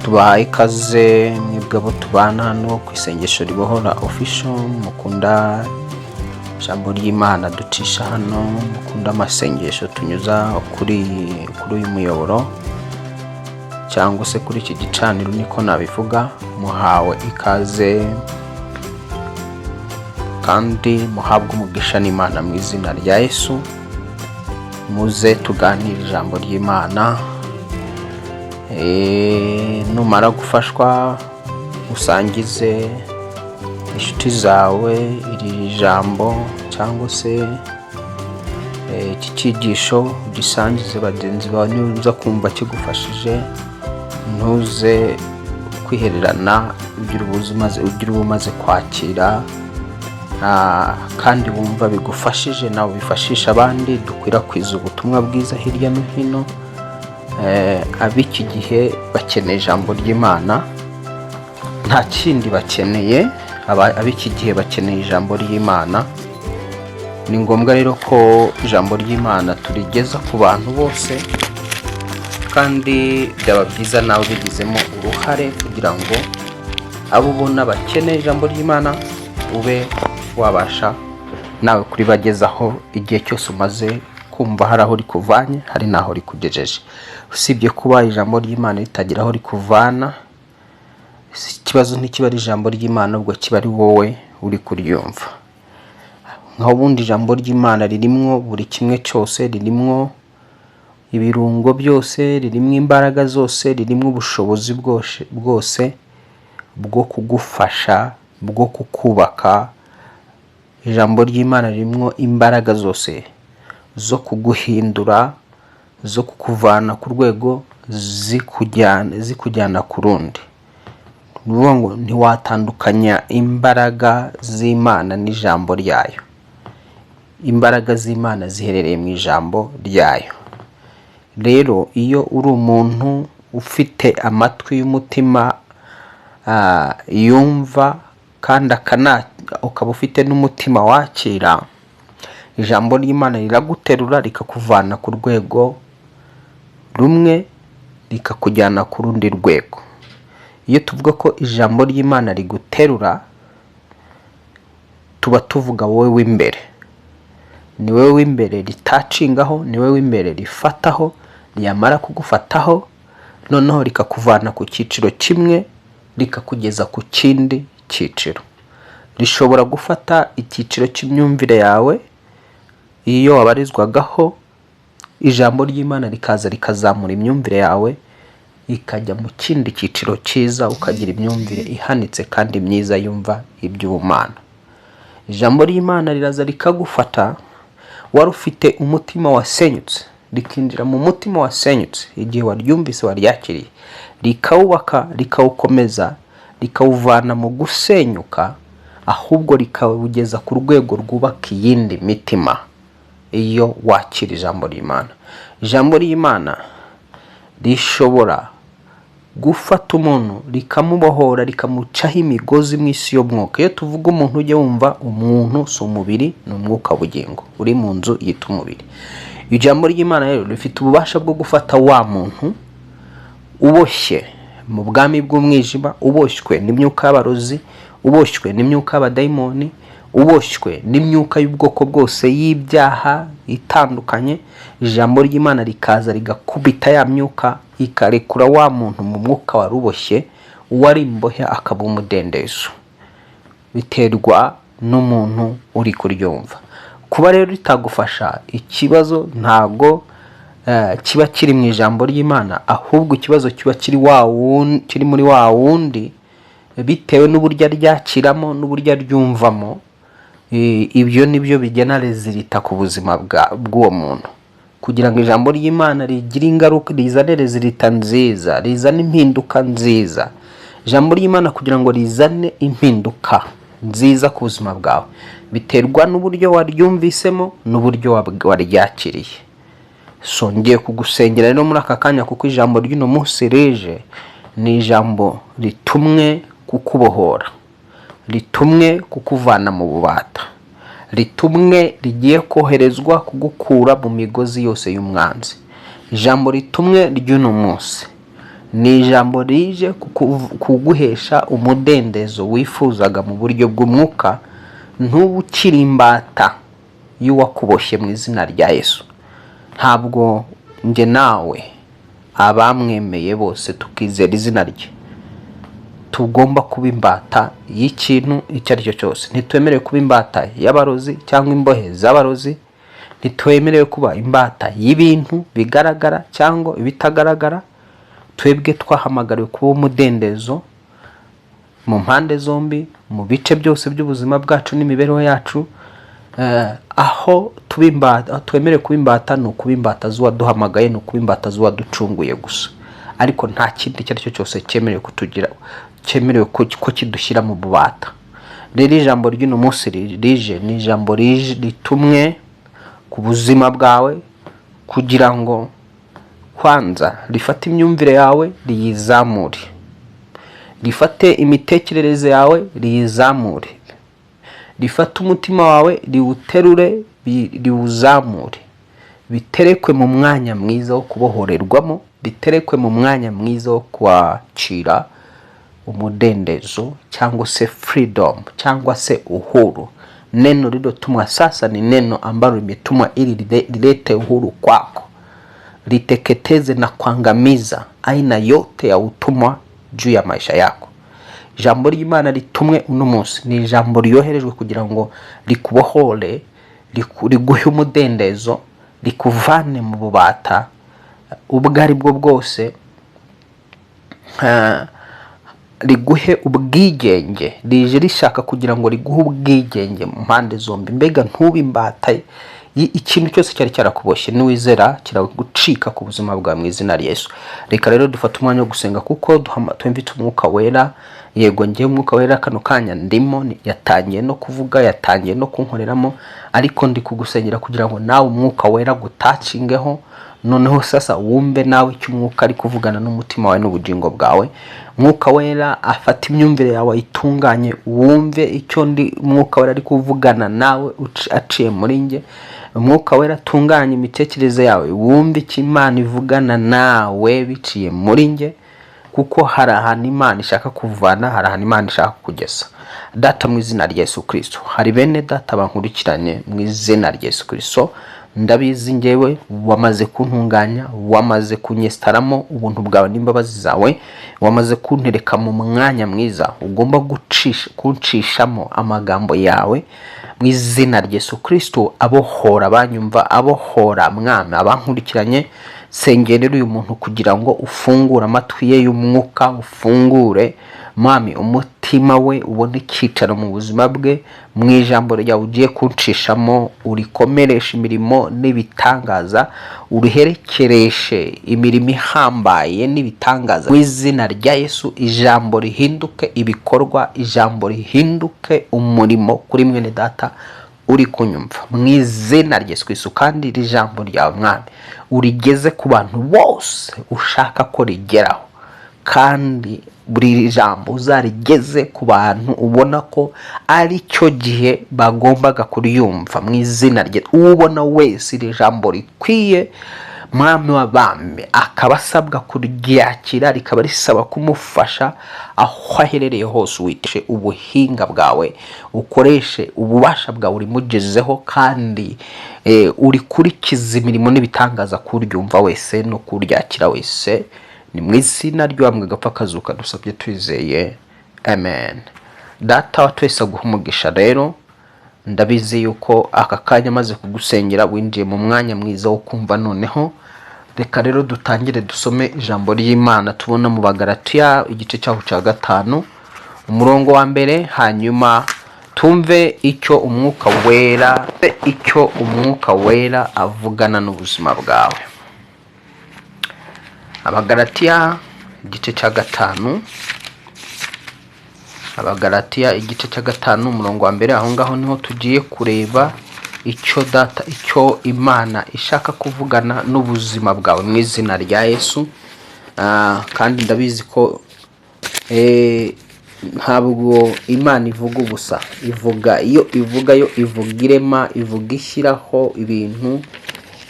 tubahaye ikaze mwebwe abo tubana hano ku isengesho ribohora official. Mukunda ijambo ry'Imana ducisha hano, mukunda amasengesho tunyuza kuri uyu muyoboro cyangwa se kuri iki gicaniro, niko nabivuga. Muhawe ikaze kandi muhabwe umugisha n'Imana mu izina rya Yesu. Muze tuganire ijambo ry'Imana. Numara gufashwa usangize inshuti zawe iri jambo cyangwa se iki cyigisho, gisangize bagenzi bawe. Niba kumva kigufashije, ntuze kwihererana, ugira ubumaze kwakira kandi wumva bigufashije, nawe bifashisha abandi. Dukwirakwiza ubutumwa bwiza hirya no hino. Ab'iki gihe bakeneye ijambo ry'Imana, nta kindi bakeneye. Ab'iki gihe bakeneye ijambo ry'Imana. Ni ngombwa rero ko ijambo ry'Imana turigeza ku bantu bose, kandi byaba byiza nawe bigizemo uruhare kugira ngo abo ubona bakeneye ijambo ry'Imana ube wabasha nawe kuribagezaho igihe cyose umaze kumva hari aho rikuvanye, hari naho rikugejeje. Usibye kuba ijambo ry'Imana ritagira aho rikuvana, ikibazo ntikiba ari ijambo ry'Imana, ubwo kiba ari wowe uri kuryumva. Nkaho ubundi ijambo ry'Imana ririmwo buri kimwe cyose, ririmwo ibirungo byose, ririmwo imbaraga zose, ririmwo ubushobozi bwose bwo kugufasha, bwo kukubaka. Ijambo ry'Imana ririmwo imbaraga zose zo kuguhindura, zo kukuvana ku rwego zikujyana ku rundi. Nuvuga ngo ntiwatandukanya imbaraga z'Imana n'ijambo ryayo. Imbaraga z'Imana ziherereye mu ijambo ryayo. Rero iyo uri umuntu ufite amatwi y'umutima yumva, kandi ukaba ufite n'umutima wakira, ijambo ry'Imana riraguterura rikakuvana ku rwego rumwe rikakujyana ku rundi rwego. Iyo tuvuga ko ijambo ry'Imana riguterura, tuba tuvuga wowe w'imbere. Ni wowe w'imbere ritacingaho, ni wowe w'imbere rifataho, ryamara kugufataho noneho rikakuvana ku cyiciro kimwe rikakugeza ku kindi cyiciro. Rishobora gufata icyiciro cy'imyumvire yawe iyo wabarizwagaho, ijambo ry'Imana rikaza rikazamura imyumvire yawe ikajya mu kindi cyiciro cyiza, ukagira imyumvire ihanitse kandi myiza yumva iby'ubumana. Ijambo ry'Imana riraza rikagufata, wari ufite umutima wasenyutse, rikinjira mu mutima wasenyutse. Igihe waryumvise, waryakiriye, rikawubaka, rikawukomeza, rikawuvana mu gusenyuka, ahubwo rikawugeza ku rwego rwubaka iyindi mitima. Iyo wakira ijambo ry'Imana, ijambo ry'Imana rishobora gufata umuntu rikamubohora, rikamucaho imigozi mu isi y'umwuka. Iyo tuvuga umuntu, ujye wumva umuntu si umubiri, ni umwuka bugingo uri mu nzu yita umubiri. Ijambo ry'Imana rero rifite ububasha bwo gufata wa muntu uboshye mu bwami bw'umwijima, uboshywe n'imyuka y'abarozi, uboshywe n'imyuka y'abadayimoni, uboshywe n'imyuka y'ubwoko bwose y'ibyaha itandukanye. Ijambo ry'Imana rikaza rigakubita ya myuka, ikarekura wa muntu mu mwuka wari uboshye, uwari imbohe akaba umudendezo. Biterwa n'umuntu uri kuryumva. Kuba rero ritagufasha, ikibazo ntago kiba kiri mu ijambo ry'Imana, ahubwo ikibazo kiba kiri muri wa wundi, bitewe n'uburyo aryakiramo n'uburyo aryumvamo. Ibyo nibyo bigena rezilita ku buzima bw'uwo muntu. Kugira ngo ijambo ry'Imana rigire ingaruka, rizane rezilita nziza, rizane impinduka nziza. Ijambo ry'Imana kugira ngo rizane impinduka nziza ku buzima bwawe, biterwa n'uburyo waryumvisemo n'uburyo waryakiriye. Ngiye kugusengera rero muri aka kanya, kuko ijambo ry'uno munsi rije ni ijambo ritumwe kukubohora, ritumwe kukuvana mu bubata, ritumwe rigiye koherezwa kugukura mu migozi yose y'umwanzi. Ijambo ritumwe ry'uno munsi ni ijambo rije kuguhesha umudendezo wifuzaga mu buryo bw'umwuka, ntubukiri imbata y'uwakuboshye mu izina rya Yesu. Ntabwo nge nawe abamwemeye bose tukizera izina rye tugomba kuba imbata y'ikintu icyo ari cyo cyose. Ntitwemerewe kuba imbata y'abarozi cyangwa imbohe z'abarozi. Ntitwemerewe kuba imbata y'ibintu bigaragara cyangwa ibitagaragara. Twebwe twahamagariwe kuba umudendezo mu mpande zombi, mu bice byose by'ubuzima bwacu n'imibereho yacu. Aho twemerewe kuba imbata ni ukuba imbata z'uwaduhamagaye, ni ukuba imbata z'uwaducunguye gusa. Ariko nta kindi icyo ari cyo cyose cyemerewe ko kidushyira mu bubata. Rero ijambo ry'uno munsi rije ni ijambo ritumwe ku buzima bwawe, kugira ngo kwanza rifate imyumvire yawe riyizamure, rifate imitekerereze yawe riyizamure, rifate umutima wawe riwuterure riwuzamure, biterekwe mu mwanya mwiza wo kubohorerwamo, biterekwe mu mwanya mwiza wo kwakira umudendezo cyangwa se freedom cyangwa se uhuru. Neno lililotumwa sasa ni neno ambalo limetumwa ili lilete uhuru kwako, liteketeze na kuangamiza aina yote ya utumwa juu ya maisha yako. Jambo ry'Imana ritumwe uno munsi ni jambo ryoherejwe kugira ngo likubohole, liguhe umudendezo, likuvane mu bubata ubwo ari bwo bwose, liguhe ubwigenge. Rije rishaka kugira ngo liguhe ubwigenge mu mpande zombi. Mbega ntube imbata ikintu cyose cyari cyarakuboshye. Niwizera kiragucika ku buzima bwa mu izina rya Yesu. Reka rero dufate umwanya wo gusenga, kuko twumvite umwuka wera. Yego ngiye umwuka wera kano kanya ndimo, yatangiye no kuvuga, yatangiye no kunkoreramo, ariko ndi kugusengera kugira ngo nawe umwuka wera gutacingeho. Noneho sasa wumve nawe icyo umwuka ari kuvugana n'umutima wawe n'ubugingo bwawe. Mwuka wera afata imyumvire yawe itunganye, wumve icyo ndi mwuka wera ari kuvugana nawe aciye muri nge. Mwuka wera atunganye imitekerereze yawe, wumve icyo Imana ivugana nawe biciye muri nge, kuko hari ahantu Imana ishaka kuvana, hari ahantu Imana ishaka kugeza. Data mu izina rya Yesu Kristo, hari bene data bankurikiranye mu izina rya Yesu Kristo, ndabizi ngewe wamaze kuntunganya, wamaze kunyestaramo ubuntu bwawe n'imbabazi zawe, wamaze kuntereka mu mwanya mwiza ugomba kunshishamo amagambo yawe mu izina rya Yesu Kristo. Abohora banyumva, abohora mwami abankurikiranye, sengerera uyu muntu kugira ngo ufungure amatwi ye y'umwuka, ufungure mwami umutima we, ubone icyicaro mu buzima bwe. Mu ijambo ryawe ugiye kunshishamo, urikomeresha imirimo n'ibitangaza, uriherekereshe imirimo ihambaye n'ibitangaza mu izina rya Yesu. Ijambo rihinduke ibikorwa, ijambo rihinduke umurimo kuri mwene data uri kunyumva mu izina rya Yesu Kristo. Kandi iri jambo ryawe mwami urigeze ku bantu bose ushaka ko rigeraho, kandi buri jambo uzarigeze ku bantu ubona ko ari cyo gihe bagombaga kuryumva mu izina rye. Ubona wese iri jambo rikwiye mwami w'abami akaba asabwa kuryakira, rikaba risaba kumufasha aho aherereye hose. Witishe ubuhinga bwawe, ukoreshe ububasha bwawe urimugezeho, kandi urikurikiza imirimo n'ibitangaza kuryumva wese no kuryakira wese. Ni mu izina ry'uwambwe gapfa kazuka dusabye twizeye, amen. Data wa twese aguha umugisha. Rero ndabizi yuko aka kanya maze kugusengera winjiye mu mwanya mwiza wo kumva. Noneho reka rero dutangire dusome ijambo ry'Imana tubona mu Bagalatiya igice cyaho cya 5 umurongo wa mbere, hanyuma tumve icyo umwuka wera avugana n'ubuzima bwawe. Abagalatiya igice cya 5, Abagalatiya igice cya 5 umurongo wa mbere. Aho ngaho niho tugiye kureba icyo Imana ishaka kuvugana n'ubuzima bwawe mu izina rya Yesu. Kandi ndabizi ko ntabwo Imana ivuga ubusa, ivuga ivuga irema, ivuga ishyiraho ibintu,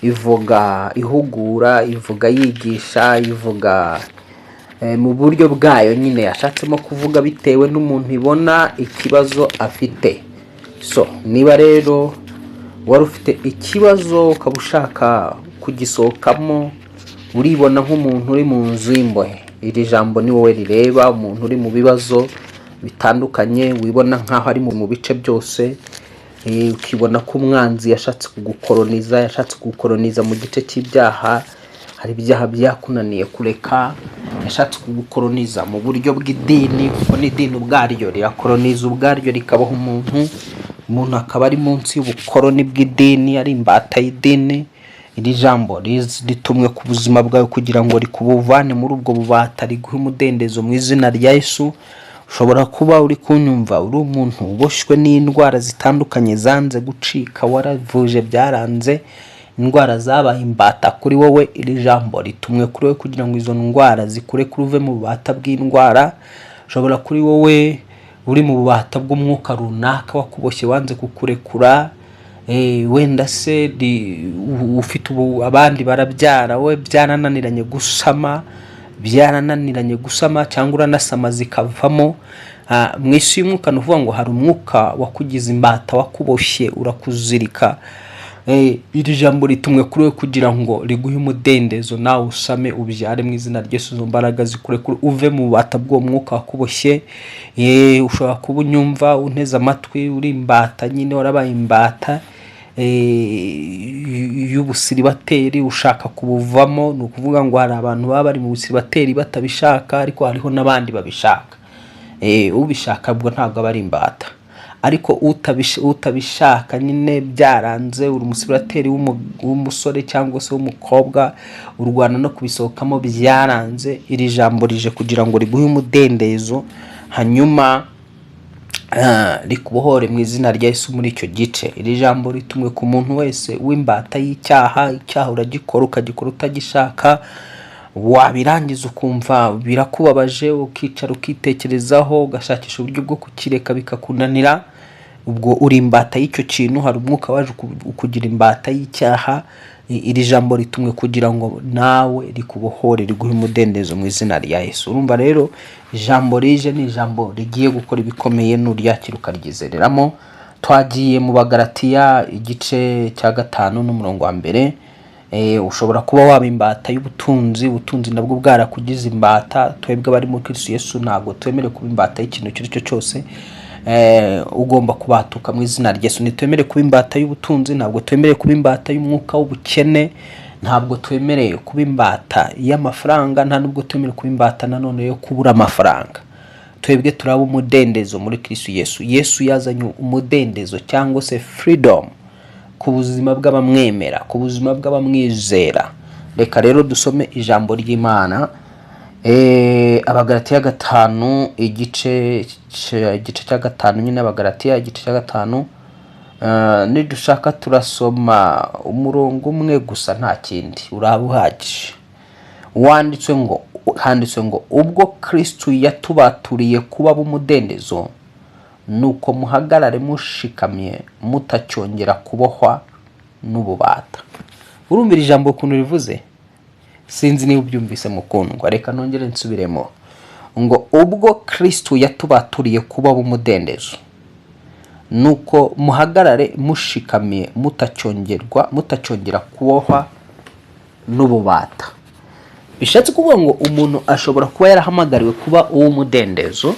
ivuga ihugura, ivuga yigisha, ivuga mu buryo bwayo nyine yashatsemo kuvuga bitewe n'umuntu ibona ikibazo afite. So niba rero wari ufite ikibazo ukaba ushaka kugisohokamo, uribona nk'umuntu uri mu nzu y'imbohe, iri jambo ni wowe rireba. Umuntu uri mu bibazo bitandukanye, wibona nk'aho ari mu bice byose, ukibona ko umwanzi yashatse kugukoroniza mu gice cy'ibyaha. Hari ibyaha byakunaniye kureka, yashatse kugukoroniza mu buryo bw'idini, kuko n'idini ubwaryo rirakoroniza ubwaryo rikabaho umuntu akaba ari munsi y'ubukoroni bw'idini, ari imbata y'idini. Iri jambo ritumwe ku buzima bwawe kugira ngo rikubuvane muri ubwo bubata, riguhe umudendezo mu izina rya Yesu. Ushobora kuba uri kunyumva uri umuntu uboshywe n'indwara zitandukanye zanze gucika, waravuje byaranze, indwara zabaye imbata kuri wowe. Iri jambo ritumwe kuri wowe kugira ngo izo ndwara zikure kuruve mu bubata bw'indwara. Ushobora kuri wowe uri mu bubata bw'umwuka runaka wakuboshye wanze kukurekura, wenda se ufite abandi barabyara, we byarananiranye gusama cyangwa uranasama zikavamo. Mu isi y'umwuka nuvuga ngo hari umwuka wakugize imbata, wakuboshye, urakuzirika. Iri jambo ritumwe kuri we kugira ngo riguhe umudendezo, nawe usame ubyare mu izina ry'Yesu. Izo mbaraga zikurekure uve mu bubata bw'uwo mwuka wakuboshye. Ushobora kuba unyumva unteze amatwi uri imbata, nyine warabaye imbata y'ubusiribateri, ushaka kubuvamo. Ni ukuvuga ngo hari abantu baba bari mu busiribateri batabishaka, ariko hariho n'abandi babishaka. Ubishaka bwo ntabwo aba ari imbata, ariko utabishaka nyine byaranze, uri umusiribateri w'umusore cyangwa se w'umukobwa, urwana no kubisohokamo byaranze. Iri jambo rije kugira ngo riguhe umudendezo, hanyuma rikubohore mu izina rya Yesu muri icyo gice. Iri jambo ritumwe ku muntu wese w'imbata y'icyaha. Icyaha uragikora, ukagikora utagishaka, wabirangiza ukumva birakubabaje, ukicara ukitekerezaho, ugashakisha uburyo bwo kukireka bikakunanira. Ubwo uri imbata y'icyo kintu, hari umwuka waje kugira imbata y'icyaha. Iri jambo ritumwe kugira ngo nawe rikubohore, riguhe umudendezo mu izina rya Yesu. Urumva rero ijambo rije ni ijambo rigiye gukora ibikomeye, nuryakira ukaryizereramo. Twagiye mu Bagalatiya igice cya 5 n'umurongo wa 1. Ushobora kuba waba imbata y'ubutunzi, ubutunzi nabwo bwarakugize imbata. Twebwe bari muri Kristo Yesu ntabwo twemere kuba imbata y'ikintu cyo cyose. Ugomba kubatuka mu izina rya Yesu. Nitwemere kuba imbata y'ubutunzi, ntabwo twemere kuba imbata y'umwuka w'ubukene, ntabwo twemereye kuba imbata y'amafaranga, nta nubwo twemereye kuba imbata nanone yo kubura amafaranga. Twebwe turaba umudendezo muri Kristo Yesu. Yesu yazanye umudendezo cyangwa se freedom ku buzima bw'abamwemera, ku buzima bw'abamwizera. Reka rero dusome ijambo ry'Imana. Abagalatiya 5 igice cya 5 nyine, Abagalatiya igice cya 5. Nidushaka turasoma umurongo umwe gusa, nta kindi urabuhagije. Handitswe ngo ubwo Kristo yatubaturiye kuba bumudendezo, nuko muhagarare mushikamye, mutacyongera kubohwa n'ububata. Urumvira ijambo ukuntu rivuze? Sinzi niba ubyumvise mukundwa, reka nongere nsubiremo. Ngo ubwo Kristo yatubaturiye kuba bumudendezo, nuko muhagarare mushikamye, mutacyongera kubohwa n'ububata. Bishatse kuvuga ngo umuntu ashobora kuba yarahamagariwe kuba uw'umudendezo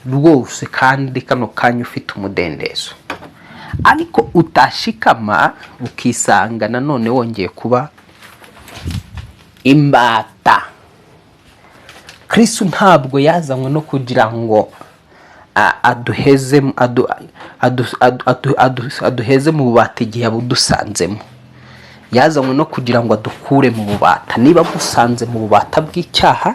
rwose, kandi kano kanya ufite umudendezo, ariko utashikama ukisanga nanone wongeye kuba imbata. Kristo ntabwo yazanywe no kugira ngo aduheze mu bubata igihe abudusanzemo. Yazanywe no kugira ngo adukure mu bubata. Niba gusanze mu bubata bw'icyaha,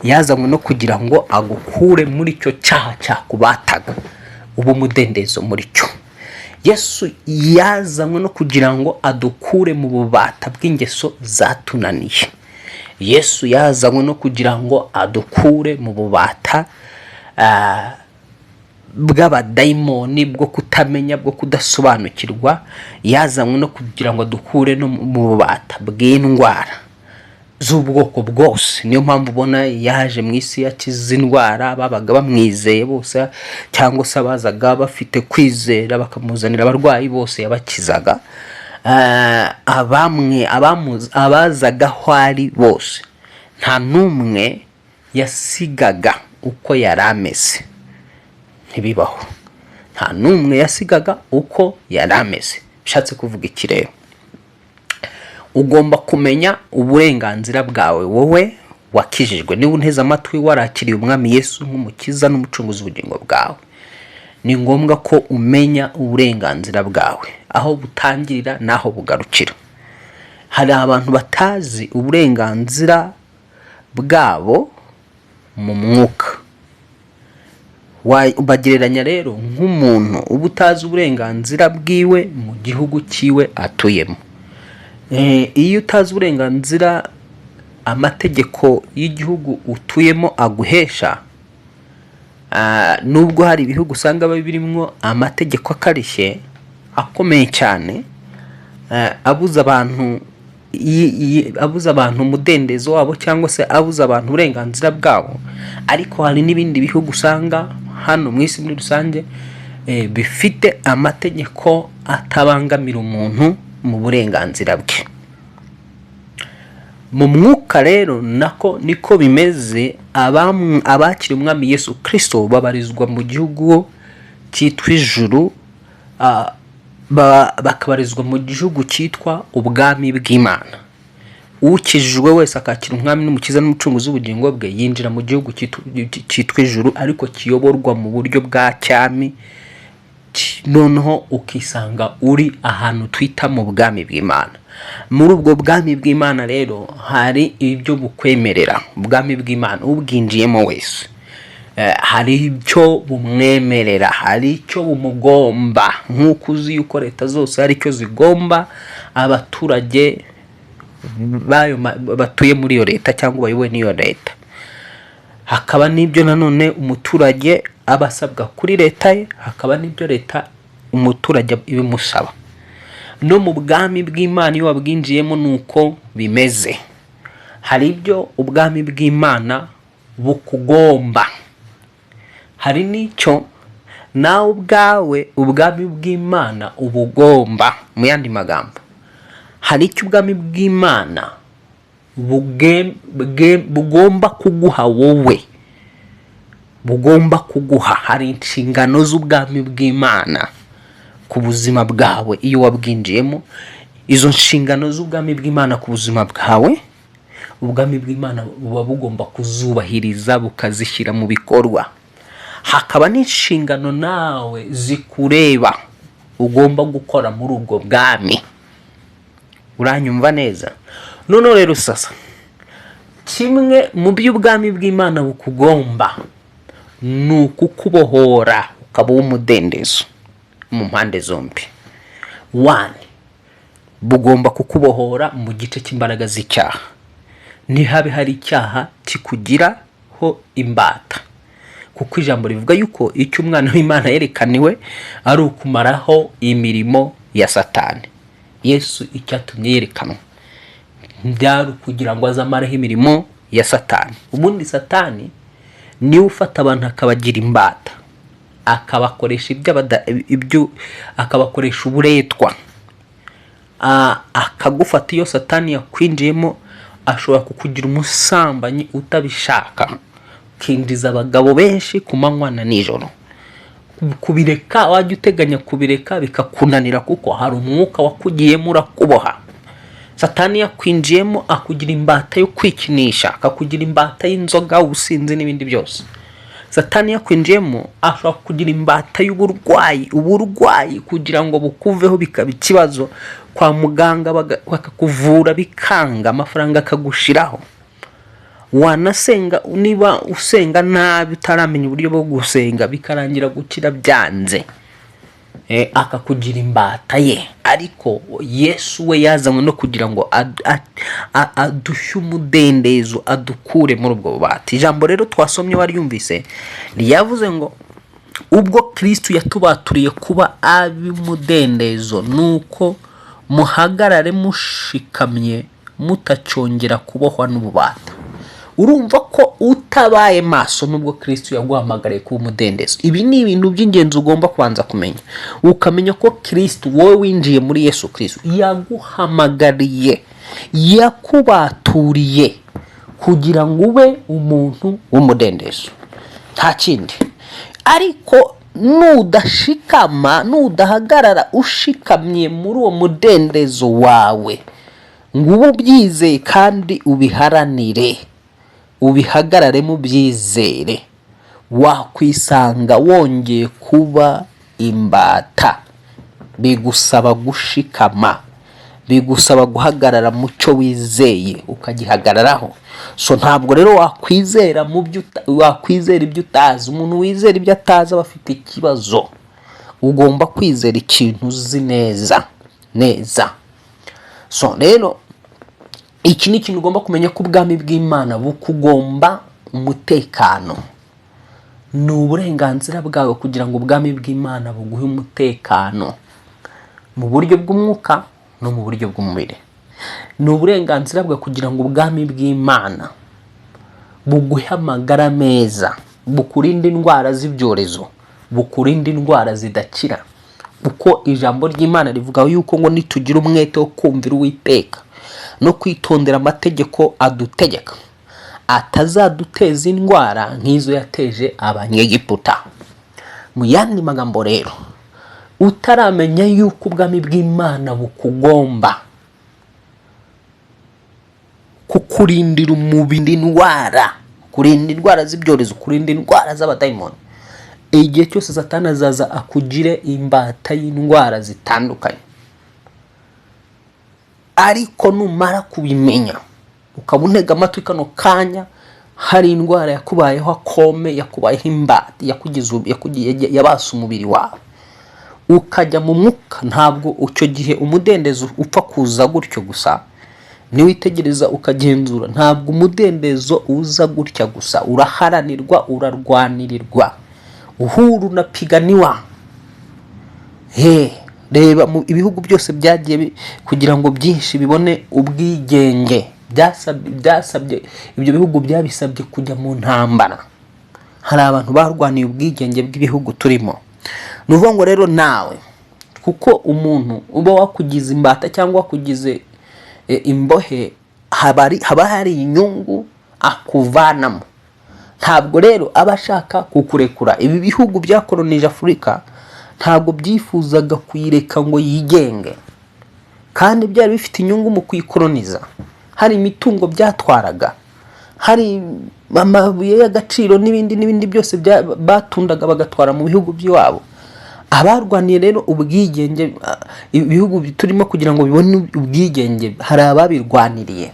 yazanywe no kugira ngo agukure muri icyo cyaha cyakubataga, ubu umudendezo muri cyo. Yesu yazanywe no kugira ngo adukure mu bubata bw'ingeso zatunaniye. Yesu yazanywe no kugira ngo adukure mu bubata bw'abadayimoni, bwo kutamenya, bwo kudasobanukirwa. Yazanywe no kugira ngo adukure no mu bubata bw'indwara. z'ubwoko bwose. Niyo mpamvu ubona yaje mu isi yakiza indwara babaga bamwizeye bose, cyangwa se abazaga bafite kwizera bakamuzanira abarwayi bose yabakizaga. Abazaga aho ari bose nta n'umwe yasigaga uko yari ameze. Ntibibaho, nta n'umwe yasigaga uko yari ameze. Bishatse kuvuga iki rero? Ugomba kumenya uburenganzira bwawe wowe wakijijwe. Niba unteze amatwi warakiriye umwami Yesu nk'umukiza n'umucunguzi w'ubugingo bwawe, ni ngombwa ko umenya uburenganzira bwawe, aho butangirira n'aho bugarukira. Hari abantu batazi uburenganzira bwabo mu mwuka. Bagereranya rero nk'umuntu uba utazi uburenganzira bwiwe mu gihugu cyiwe atuyemo. Iyo utazi uburenganzira amategeko y'igihugu utuyemo aguhesha, nubwo hari ibihugu usanga birimo amategeko akarishye akomeye cyane, abuza abantu umudendezo wabo, cyangwa se abuza abantu uburenganzira bwabo, ariko hari n'ibindi bihugu usanga hano mu isi muri rusange bifite amategeko atabangamira umuntu mu burenganzira bwe. Mu mwuka rero nako niko bimeze. Abakiri umwami Yesu Kristo babarizwa mu gihugu cyitwa ijuru, bakabarizwa mu gihugu cyitwa ubwami bw'Imana. Ukijijwe wese akakira umwami n'umukiza n'umucunguzi w'ubugingo bwe yinjira mu gihugu cyitwa ijuru, ariko kiyoborwa mu buryo bwa cyami. Noneho ukisanga uri ahantu twita mu bwami bw'Imana. Muri ubwo bwami bw'Imana rero hari ibyo bukwemerera. Ubwami bw'Imana ubwinjiyemo wese hari icyo bumwemerera, hari icyo bumugomba, nk'uko uzi yuko leta zose hari icyo zigomba abaturage batuye muri iyo leta cyangwa bayobowe n'iyo leta. Hakaba n'ibyo nanone umuturage aba asabwa kuri leta ye, hakaba n'ibyo leta umuturage ibimusaba. No mu bwami bw'Imana iyo wabwinjiyemo nuko bimeze. Hari ibyo ubwami bw'Imana bukugomba, hari n'icyo nawe ubwawe ubwami bw'Imana ubugomba. Mu yandi magambo, hari icyo ubwami bw'Imana bugomba kuguha wowe, bugomba kuguha. Hari inshingano z'ubwami bw'Imana ku buzima bwawe iyo wabwinjiyemo. Izo nshingano z'ubwami bw'Imana ku buzima bwawe, ubwami bw'Imana buba bugomba kuzubahiriza bukazishyira mu bikorwa. Hakaba n'inshingano nawe zikureba ugomba gukora muri ubwo bwami. Uranyumva neza? None rero sasa, kimwe mu by'ubwami bw'Imana bukugomba ni ukukubohora ukaba umudendezo mu mpande zombi. Bugomba kukubohora mu gice cy'imbaraga z'icyaha. Ntihabe hari icyaha kikugiraho imbata, kuko ijambo rivuga yuko icyo umwana w'Imana yerekaniwe ari ukumaraho imirimo ya Satani. Yesu icyatumye yerekanwa byari kugira ngo azamareho imirimo ya Satani. Ubundi Satani niwe ufata abantu akabagira imbata, akabakoresha akabakoresha uburetwa. Akagufata. Iyo Satani yakwinjiyemo ashobora kukugira umusambanyi utabishaka, kinjiza abagabo benshi ku manywa na nijoro. Kubireka, wajya uteganya kubireka bikakunanira, kuko hari umwuka wakugiyemo urakuboha. Satani yakwinjiyemo akugira imbata yo kwikinisha, akakugira imbata y'inzoga, ubusinzi n'ibindi byose. Satani yakwinjiyemo ashobora kugira imbata y'uburwayi kugira ngo bukuveho bikaba ikibazo kwa muganga, bakakuvura bikanga, amafaranga akagushiraho. Wanasenga, niba usenga nabi utaramenya uburyo bwo gusenga, bikarangira gukira byanze, akakugira imbata ye. Ariko Yesu we yazanywe no kugira ngo adushye umudendezo, adukure muri ubwo bubata. Ijambo rero twasomye waryumvise, yavuze ngo ubwo Kristo yatubaturiye kuba ab'umudendezo, nuko muhagarare mushikamye mutacongera kubohwa n'ububata. Urumva ko utabaye maso nubwo Kristo yaguhamagariye kuba umudendezo. Ibi ni ibintu by'ingenzi ugomba kubanza kumenya. Ukamenya ko Kristo, wowe winjiye muri Yesu Kristo, yaguhamagariye, yakubaturiye kugira ngo ube umuntu w'umudendezo, nta kindi. Ariko nudashikama, nudahagarara ushikamye muri uwo mudendezo wawe ngo ube ubyizeye kandi ubiharanire, ubihagarare mu byizere, wakwisanga wongeye kuba imbata. Bigusaba gushikama, bigusaba guhagarara mu cyo wizeye ukagihagararaho. So ntabwo rero wakwizera ibyo utazi. Umuntu wizera ibyo atazi aba afite ikibazo. Ugomba kwizera ikintu uzi neza. So rero iki ni ikintu ugomba kumenya, ko ubwami bw'Imana bukugomba umutekano. Ni uburenganzira bwawe kugira ngo ubwami bw'Imana buguhe umutekano mu buryo bw'umwuka no mu buryo bw'umubiri. Ni uburenganzira bwawe kugira ngo ubwami bw'Imana buguhe amagara meza, bukurinde indwara z'ibyorezo, bukurinde indwara zidakira. Uko ijambo ry'Imana rivuga yuko ngo nitugira umwete wo kumvira Uwiteka no kwitondera amategeko adutegeka, atazaduteza indwara nk'izo yateje Abanyegiputa. Mu yandi magambo rero, utaramenya yuko ubwami bw'Imana bukugomba kukurindira umubiri indwara, kurinda indwara z'ibyorezo, kurinda indwara z'abadayimoni, igihe cyose Satani azaza akugire imbata y'indwara zitandukanye. Ariko numara kubimenya, ukaba untega amatwi kano kanya, hari indwara yakubayeho akome, yakubayeho imbata, yabase umubiri wawe, ukajya mu mwuka, ntabwo icyo gihe umudendezo upfa kuza gutyo gusa. Niwitegereza ukagenzura, ntabwo umudendezo uza gutya gusa, uraharanirwa, urarwanirirwa, uhuru unapiganiwa. Reba mu ibihugu byose byagiye kugira ngo byinshi bibone ubwigenge, byasabye ibyo bihugu byabisabye kujya mu ntambara. Hari abantu barwaniye ubwigenge bw'ibihugu turimo. Nuvuga ngo rero nawe, kuko umuntu uba wakugize imbata cyangwa wakugize imbohe, haba hari inyungu akuvanamo. Ntabwo rero aba ashaka kukurekura. Ibi bihugu byakoronije Afurika ntabwo byifuzaga kuyireka ngo yigenge, kandi byari bifite inyungu mu kuyikoroniza. Hari imitungo byatwaraga, hari amabuye y'agaciro n'ibindi byose batundaga bagatwara mu bihugu by'iwabo. Abarwaniye rero ubwigenge, ibihugu turimo kugira ngo bibone ubwigenge, hari ababirwaniriye.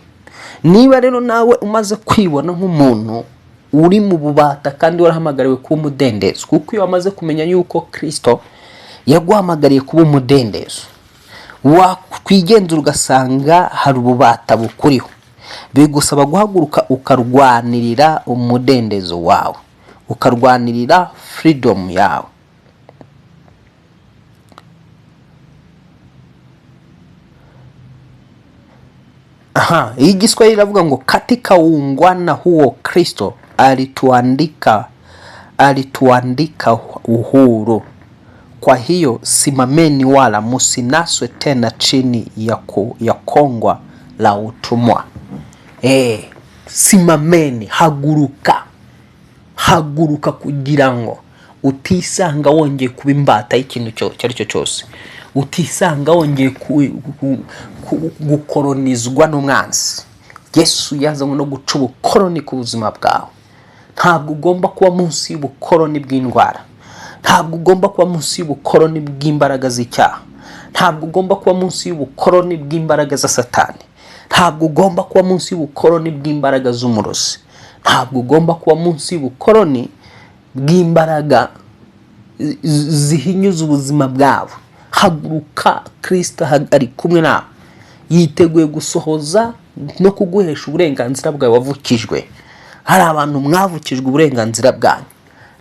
Niba rero nawe umaze kwibona nk'umuntu uri mu bubata kandi warahamagariwe kuba umudendezo, kuko iyo wamaze kumenya yuko Kristo yaguhamagariye kuba umudendezo, wakwigenzura ugasanga hari ububata bukuriho, bigusaba guhaguruka ukarwanirira umudendezo wawe, ukarwanirira freedom yawe. Igiswahili iravuga ngo katika uungwana huo Kristo alituandika uhuru. Kwa hiyo simameni wala musinaswe tena chini ya kongwa la utumwa. Simameni, haguruka kugira ngo utisanga wongeye kuba imbata y'ikintu cyaricyo cyose, utisanga wongeye gukoronizwa n'umwanzi. Yesu yazanywe no guca ubukoroni ku buzima bwawe. Ntabwo ugomba kuba munsi y'ubukoroni bw'indwara, ntabwo ugomba kuba munsi y'ubukoroni bw'imbaraga z'icyaha, ntabwo ugomba kuba munsi y'ubukoroni bw'imbaraga za Satani, ntabwo ugomba kuba munsi y'ubukoroni bw'imbaraga z'umurozi, ntabwo ugomba kuba munsi y'ubukoroni bw'imbaraga zihinyuza ubuzima bwawe. Haguruka, Kristo ari kumwe nawe, yiteguye gusohoza no kuguhesha uburenganzira bwawe wavukijwe. Hari abantu mwavukijwe uburenganzira bwanyu.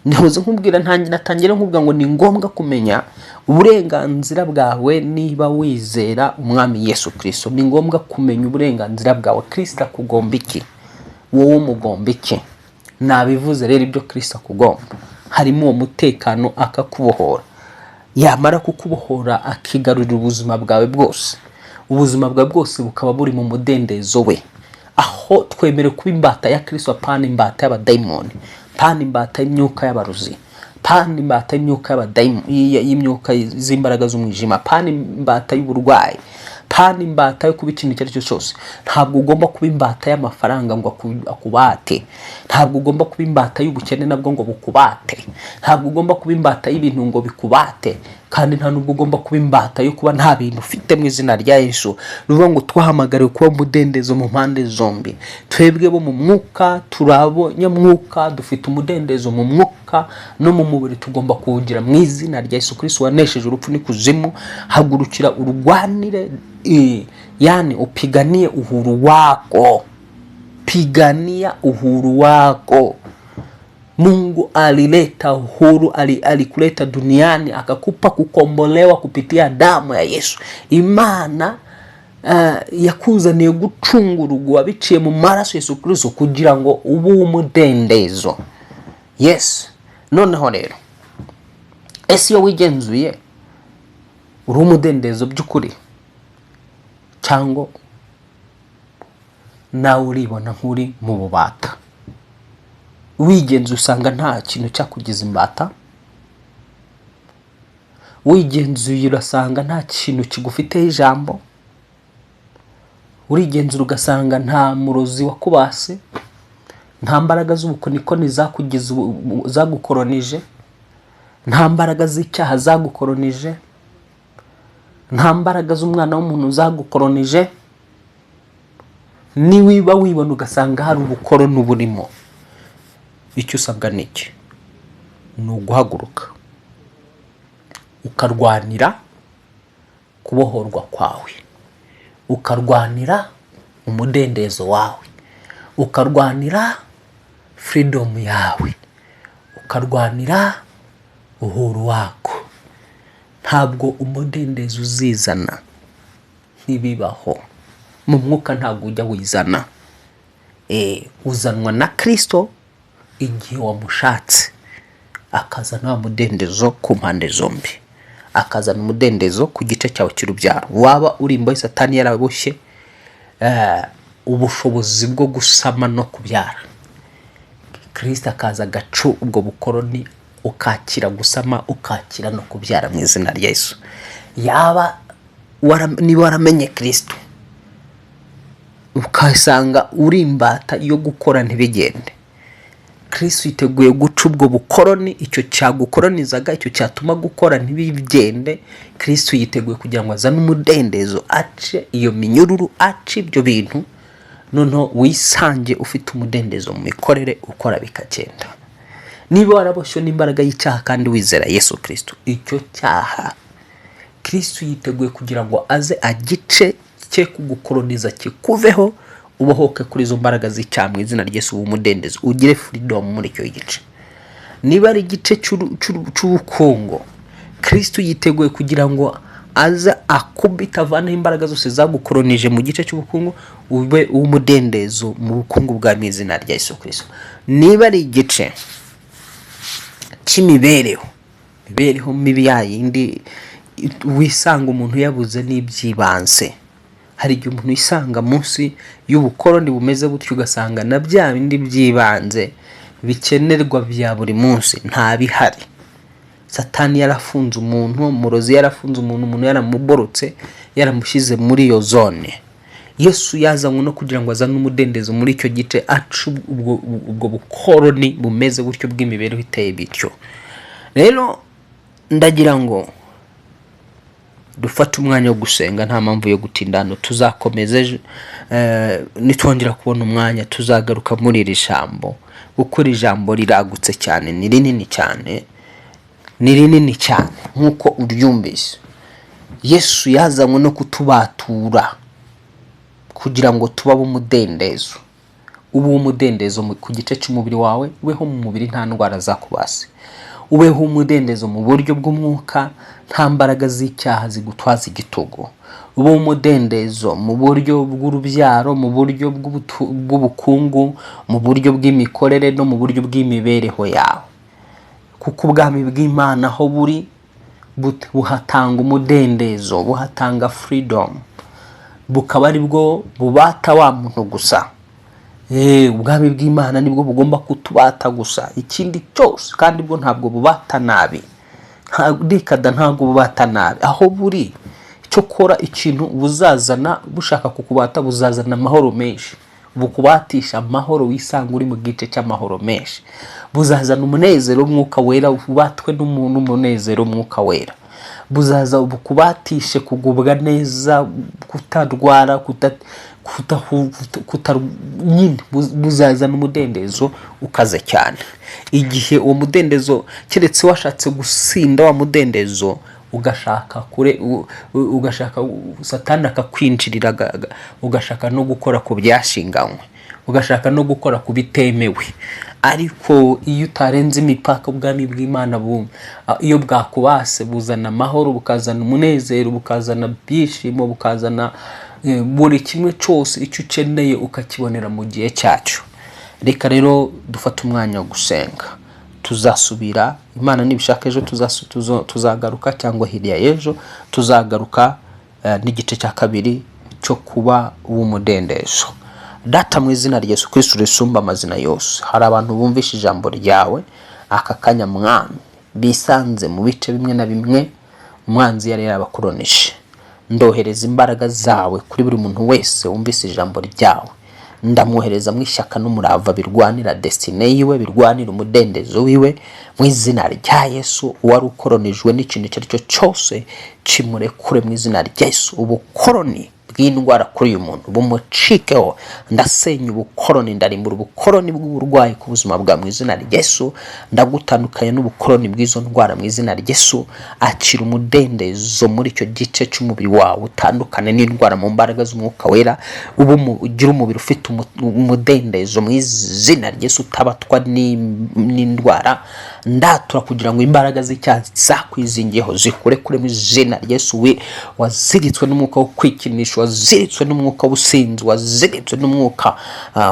Nihoze nkubwira natangira nkubwira ngo ni ngombwa kumenya uburenganzira bwawe niba wizera umwami Yesu Kristo. Ni ngombwa kumenya uburenganzira bwawe. Kristo akugomba iki, wowe umugomba iki? Nabivuze rero ibyo Kristo akugomba, harimo uwo mutekano, akakubohora. Yamara kukubohora akigarurira ubuzima bwawe bwose, ubuzima bwawe bwose bukaba buri mu mudendezo we, aho twemerewe kuba imbata ya Kristo, apana imbata y'abadayimoni, apana imbata y'imyuka y'abaruzi, apana imbata y'imyuka y'abadayimoni, y'imyuka z'imbaraga z'umwijima, apana imbata y'uburwayi, apana imbata yo kuba ikintu icyo ari cyo cyose. Ntabwo ugomba kuba imbata y'amafaranga ngo akubate, ntabwo ugomba kuba imbata y'ubukene nabwo ngo bukubate, ntabwo ugomba kuba imbata y'ibintu ngo bikubate, kandi nta nubwo ugomba kuba imbata yo kuba nta bintu ufite mu izina rya Yesu. Ruvuga ngo twahamagariwe kuba umudendezo mu mpande zombi. Twebwe bo mu mwuka turabo nyamwuka, dufite umudendezo mu mwuka no mu mubiri, tugomba kuwugira mu izina rya Yesu Kristo wanesheje urupfu n'ikuzimu. Hagurukira urwanire, yani upiganie uhuru wako, pigania uhuru wako. Mungu alileta uhuru, alikuleta duniani akakupa kukombolewa kupitia damu ya Yesu. Imana yakuzaniye gucungurwa biciye mu maraso Yesu Kristo kugira ngo ubu umudendezo. Yes. Noneho rero, ese iyo wigenzuye uri umudendezo by'ukuri, cyangwa nawe uribona nk'uri mu bubata? Wigenzuye usanga nta kintu cyakugize imbata, wigenzuye urasanga nta kintu kigufiteho ijambo, urigenzura ugasanga nta murozi wakubase, nta mbaraga z'ubukonikoni zagukoronije, nta mbaraga z'icyaha zagukoronije, nta mbaraga z'umwana w'umuntu zagukoronije. Niwiba wibona ugasanga hari ubukoroni uburimo, icyo usabwa n'iki? Ni uguhaguruka ukarwanira kubohorwa kwawe, ukarwanira umudendezo wawe, ukarwanira freedom yawe, ukarwanira uhuru wako. Ntabwo umudendezo uzizana, ntibibaho. Mu mwuka ntabwo ujya wizana, uzanwa na Kristo igihe wamushatse, akazana umudendezo ku mpande zombi, akazana umudendezo ku gice cyawe cy'urubyaro. Waba uri imbohe Satani yaraboshye ubushobozi bwo gusama no kubyara, Kristo akaza agacu ubwo bukoroni, ukakira gusama, ukakira no kubyara mu izina rya Yesu. Yaba niba waramenye Kristo ukasanga uri imbata yo gukora ntibigende, Kristo yiteguye guca ubwo bukoroni, icyo cyagukoronizaga, icyo cyatuma gukora ntibigende. Kristo yiteguye kugira ngo azane umudendezo, ace iyo minyururu, ace ibyo bintu, noneho wisange ufite umudendezo mu mikorere, ukora bikagenda. Niba waraboshye n'imbaraga y'icyaha kandi wizera Yesu Kristo, icyo cyaha Kristo yiteguye kugira ngo aze agice cye kugukoroniza, kikuveho, ubohoke kuri izo mbaraga z'icyaha mu izina rya Yesu, umudendezo, ugire freedom muri icyo gice. Niba ari igice cy'ubukungu, Kristo yiteguye kugira ngo aza akubita avanaho imbaraga zose zagukoronije mu gice cy'ubukungu, ube umudendezo mu bukungu bwa mu izina rya Yesu Kristo. Niba ari igice cy'imibereho mibi yindi wisanga umuntu yabuze n'ibyibanze, hari igihe umuntu yisanga munsi y'ubukoroni bumeze butyo, ugasanga na bya bindi byibanze bikenerwa bya buri munsi nta bihari. Satani yarafunze umuntu, umurozi yarafunze umuntu yaramuborotse, yaramushyize muri iyo zone. Yesu yazanywe no kugira ngo azane umudendezo muri icyo gice, aca ubwo bukoroni bumeze butyo bw'imibereho iteye bityo. Rero ndagira ngo dufate umwanya wo gusenga, nta mpamvu yo gutindana. Tuzakomeza nitwongera kubona umwanya, tuzagaruka muri iri jambo, kuko iri jambo riragutse cyane, ni rinini cyane, ni rinini cyane nk'uko uryumvise. Yesu yazanywe no kutubatura kugira ngo tubabe umudendezo, ubu umudendezo ku gice cy'umubiri wawe, weho mu mubiri nta ndwara zakubase, ubeho umudendezo mu buryo bw'umwuka, nta mbaraga z'icyaha zigutwaza igitugu. Ubeho umudendezo mu buryo bw'urubyaro, mu buryo bw'ubukungu, mu buryo bw'imikorere no mu buryo bw'imibereho yawe, kuko ubwami bw'Imana aho buri buhatanga umudendezo, buhatanga freedom, bukaba ari bwo bubata wa muntu gusa. Ubwami bw'Imana nibwo bugomba kutubata gusa, ikindi cyose kandi bwo ntabwo bubata nabi, ntabwo bubata nabi. Aho buri cyo kora ikintu buzazana bushaka kukubata, buzazana amahoro menshi, bukubatisha amahoro wisanga uri mu gice cy'amahoro menshi, buzazana umunezero w'umwuka wera, ubatwe n'umuntu umunezero w'umwuka wera, buzaza bukubatishe kugubwa neza, kutarwara, buzazana umudendezo ukaze cyane. Igihe uwo mudendezo keretse washatse gusinda wa mudendezo, ugashaka Satani akakwinjirira, ugashaka no gukora ku byashinganywe, ugashaka no gukora ku bitemewe. Ariko iyo utarenze imipaka, ubwami bw'Imana iyo bwakubase buzana amahoro, bukazana umunezero, bukazana byishimo, bukazana buri kimwe cyose icyo ukeneye ukakibonera mu gihe cyacu. Reka rero dufate umwanya wo gusenga. Tuzasubira, Imana nibishaka ejo tuzagaruka, cyangwa hirya y'ejo tuzagaruka n'igice cya kabiri cyo kuba w'umudendezo. Data, mu izina rya Yesu Kristo risumba amazina yose, hari abantu bumvisha ijambo ryawe aka kanya Mwami, bisanze mu bice bimwe na bimwe umwanzi yari yabakoronije. Ndohereza imbaraga zawe kuri buri muntu wese wumvise ijambo ryawe, ndamwohereza mu ishyaka n'umurava birwanira destiny yiwe, birwanira umudendezo wiwe, mu izina rya Yesu. Uwari ukoronijwe n'ikintu icyo ari cyo cyose kimurekure mu izina rya Yesu. Ubukoroni bw'indwara kuri uyu muntu bumucikeho, ndasenya ubukoroni, ndarimbura ubukoroni bw'uburwayi ku buzima bwa mu izina rya Yesu. Ndagutandukanya n'ubukoroni bw'izo ndwara mu izina rya Yesu. Akira umudendezo muri icyo gice cy'umubiri wawe, utandukane n'indwara mu mbaraga z'umwuka wera, ugira umubiri ufite umudendezo mu izina rya Yesu, utabatwa n'indwara. Ndatura kugira ngo imbaraga z'icyaha zakwizingiyeho zikure kure mu izina rya Yesu. Waziritswe n'umwuka wo kwikinisha, waziritswe n'umwuka w'ubusinzi, waziritswe n'umwuka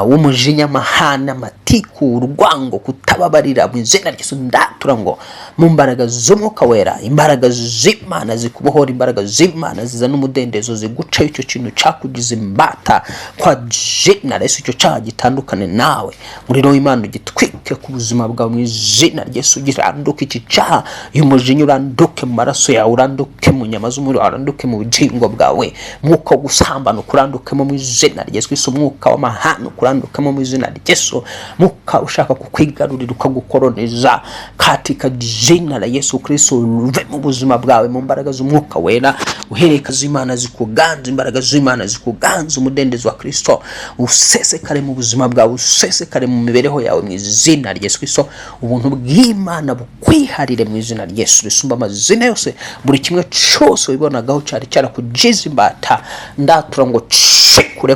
w'umujinya, amahane, amatiku, urwango, kutababarira, mu izina rya Yesu. Ndatura ngo mu mbaraga z'umwuka wera, imbaraga z'Imana zikubohora, imbaraga z'Imana zizana umudendezo, zigucaho icyo kintu cyakugize imbata kwa jina rya Yesu. Icyo cyaha gitandukane nawe, umuriro w'Imana ugitwike ku buzima bwawe mu izina rya Yesu. Giranduke iki cyaha, y'umujinya uranduke mu maraso yawe, uranduke mu nyama z'umubiri, uranduke mu bugingo bwawe. Mwuka wo gusambana ukurandukemo mu izina rya Yesu. Umwuka w'amahane ukurandukemo mu izina rya Yesu. Mwuka ushaka kukwigarurira ukagukoroniza, katika jina la Yesu Kristo, uve mu buzima bwawe mu mbaraga z'umwuka wera. Uhereka z'Imana zikuganza, imbaraga z'Imana zikuganza, umudendezo wa Kristo usesekare mu buzima bwawe, usesekare mu mibereho yawe mu izina rya Yesu Kristo. Ubuntu bw'Imana bukwiharire mu izina rya Yesu risumba amazina yose. Buri kimwe cyose wibonagaho cyari cyarakugize imbata, ndatura ngo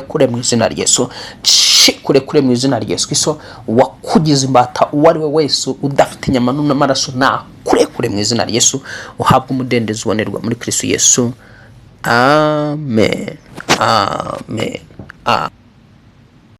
kure mu izina rya Yesu, kure mu izina rya Yesu Kristo. Wakugize imbata uwo ari we wese udafite inyama n'amaraso, na kure mu izina rya Yesu. Uhabwe umudendezo ubonerwa muri Kristo Yesu. Amen.